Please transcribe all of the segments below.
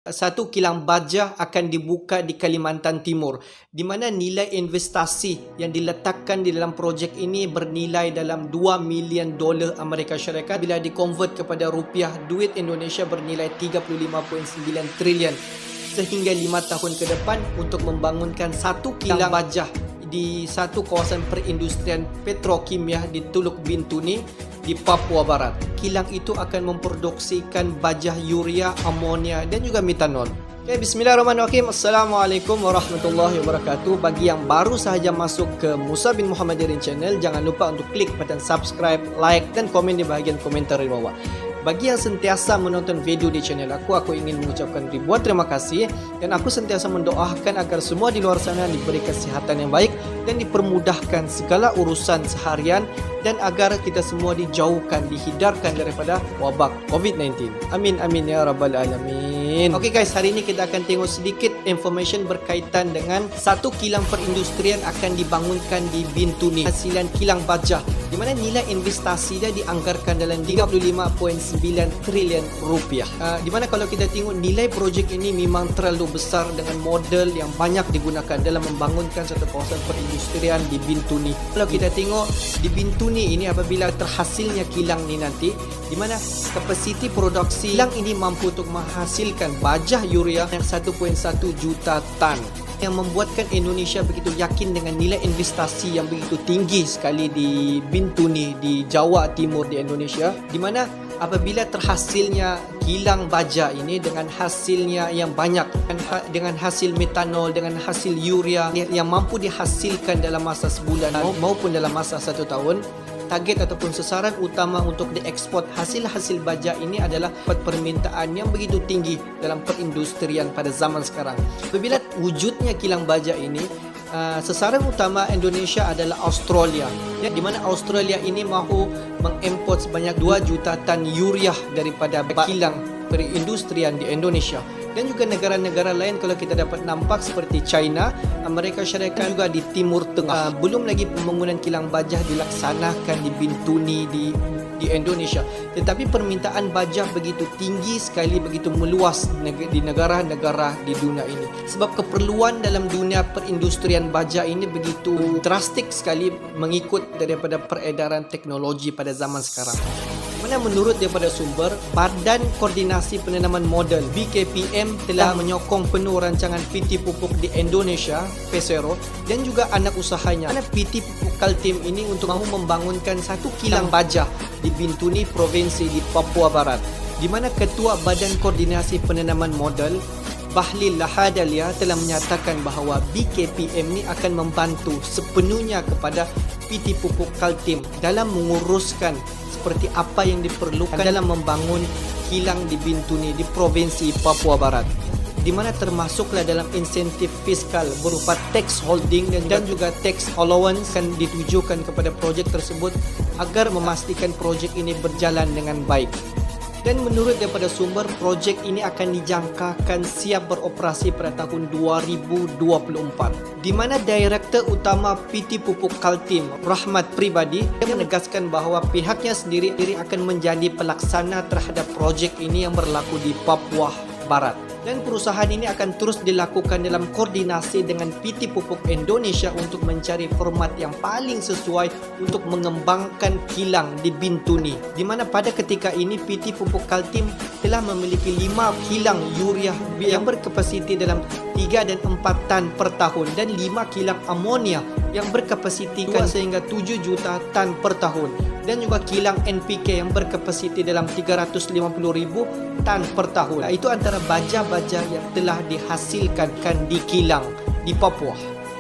Satu kilang baja akan dibuka di Kalimantan Timur, di mana nilai investasi yang diletakkan di dalam projek ini bernilai dalam $2 milion Amerika Syarikat. Bila dikonvert kepada rupiah, duit Indonesia bernilai 35.9 trilion sehingga 5 tahun ke depan untuk membangunkan satu kilang baja di satu kawasan perindustrian petrokimia di Teluk Bintuni di Papua Barat. Kilang itu akan memproduksikan baja urea, amonia dan juga metanol. Okay, bismillahirrahmanirrahim. Assalamualaikum warahmatullahi wabarakatuh. Bagi yang baru sahaja masuk ke Musa bin Muhammad Dirin Channel, jangan lupa untuk klik button subscribe, like dan komen di bahagian komentar di bawah. Bagi yang sentiasa menonton video di channel aku ingin mengucapkan ribuan terima kasih dan aku sentiasa mendoakan agar semua di luar sana diberi kesihatan yang baik dan dipermudahkan segala urusan seharian dan agar kita semua dijauhkan, dihindarkan daripada wabak COVID-19. Amin amin ya rabbal alamin. Okey guys, hari ini kita akan tengok sedikit information berkaitan dengan satu kilang perindustrian akan dibangunkan di Bintuni, hasilan kilang baja, di mana nilai investasi dia dianggarkan dalam 35.9 trilion rupiah. Di mana kalau kita tengok nilai projek ini memang terlalu besar dengan model yang banyak digunakan dalam membangunkan satu kawasan perindustrian di Bintuni. Kalau kita tengok di Bintuni ini, apabila terhasilnya kilang ni nanti, di mana kapasiti produksi kilang ini mampu untuk menghasilkan baja urea yang 1.1 juta tan, yang membuatkan Indonesia begitu yakin dengan nilai investasi yang begitu tinggi sekali di Bintuni, di Jawa Timur di Indonesia, di mana apabila terhasilnya kilang baja ini dengan hasilnya yang banyak, dengan hasil metanol, dengan hasil urea yang mampu dihasilkan dalam masa sebulan maupun dalam masa 1 tahun, target ataupun sasaran utama untuk diekspor hasil-hasil baja ini adalah permintaan yang begitu tinggi dalam perindustrian pada zaman sekarang. Apabila wujudnya kilang baja ini, sasaran utama Indonesia adalah Australia, di mana Australia ini mahu mengimport sebanyak 2 juta tan urea daripada kilang perindustrian di Indonesia. Dan juga negara-negara lain kalau kita dapat nampak seperti China, Amerika Syarikat, juga di Timur Tengah. Belum lagi pembangunan kilang baja dilaksanakan di Bintuni di Indonesia. Tetapi permintaan baja begitu tinggi sekali, begitu meluas di negara-negara di dunia ini. Sebab keperluan dalam dunia perindustrian baja ini begitu drastik sekali mengikut daripada peredaran teknologi pada zaman sekarang. Mana menurut daripada sumber, Badan Koordinasi Penanaman Modal BKPM telah menyokong penuh rancangan PT Pupuk di Indonesia, Pesero, dan juga anak usahanya. Mana PT Pupuk Kaltim ini untuk mahu membangunkan satu kilang baja di Bintuni, provinsi di Papua Barat, di mana Ketua Badan Koordinasi Penanaman Modal Bahlil Lahadalia telah menyatakan bahawa BKPM ni akan membantu sepenuhnya kepada PT Pupuk Kaltim dalam menguruskan seperti apa yang diperlukan dalam membangun kilang di Bintuni di provinsi Papua Barat, di mana termasuklah dalam insentif fiskal berupa tax holding dan juga tax allowance akan ditujukan kepada projek tersebut agar memastikan projek ini berjalan dengan baik. Dan menurut daripada sumber, projek ini akan dijangkakan siap beroperasi pada tahun 2024, di mana Direktur Utama PT Pupuk Kaltim, Rahmat Pribadi, menegaskan bahawa pihaknya sendiri akan menjadi pelaksana terhadap projek ini yang berlaku di Papua Barat. Dan perusahaan ini akan terus dilakukan dalam koordinasi dengan PT Pupuk Indonesia untuk mencari format yang paling sesuai untuk mengembangkan kilang di Bintuni, di mana pada ketika ini PT Pupuk Kaltim telah memiliki 5 kilang urea yang berkapasiti dalam 3 dan 4 tan per tahun dan 5 kilang amonia yang berkapasiti 2 sehingga 7 juta tan per tahun, dan juga kilang NPK yang berkapasiti dalam 350,000 tan per tahun. Itu antara baja-baja yang telah dihasilkan di kilang di Papua.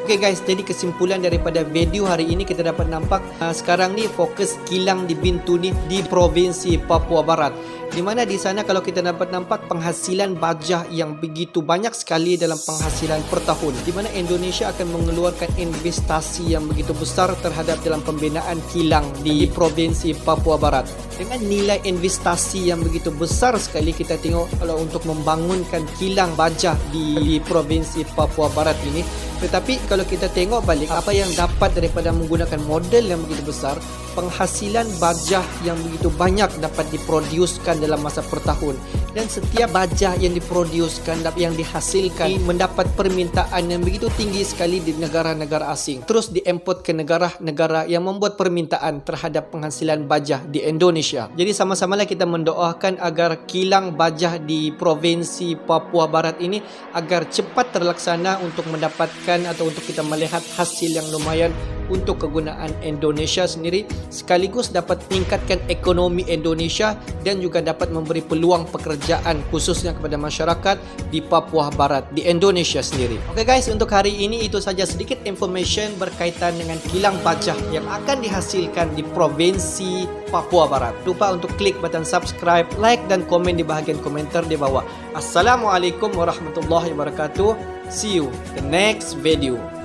Okey guys, jadi kesimpulan daripada video hari ini kita dapat nampak sekarang ni fokus kilang di Bintuni di provinsi Papua Barat, di mana di sana kalau kita dapat nampak penghasilan baja yang begitu banyak sekali dalam penghasilan per tahun, di mana Indonesia akan mengeluarkan investasi yang begitu besar terhadap dalam pembinaan kilang di provinsi Papua Barat. Dengan nilai investasi yang begitu besar sekali, kita tengok kalau untuk membangunkan kilang baja di provinsi Papua Barat ini, Tetapi kalau kita tengok balik apa yang dapat daripada menggunakan model yang begitu besar, penghasilan baja yang begitu banyak dapat diproducekan dalam masa per tahun, dan setiap baja yang diproducekan, yang dihasilkan mendapat permintaan yang begitu tinggi sekali di negara-negara asing, terus diimport ke negara-negara yang membuat permintaan terhadap penghasilan baja di Indonesia. Jadi sama-samalah kita mendoakan agar kilang baja di provinsi Papua Barat ini agar cepat terlaksana untuk mendapatkan atau untuk kita melihat hasil yang lumayan untuk kegunaan Indonesia sendiri, sekaligus dapat meningkatkan ekonomi Indonesia dan juga dapat memberi peluang pekerjaan khususnya kepada masyarakat di Papua Barat, di Indonesia sendiri. Oke guys, untuk hari ini itu saja sedikit information berkaitan dengan kilang baja yang akan dihasilkan di provinsi Papua Barat. Lupa untuk klik button subscribe, like dan komen di bahagian komentar di bawah. Assalamualaikum warahmatullahi wabarakatuh. See you the next video.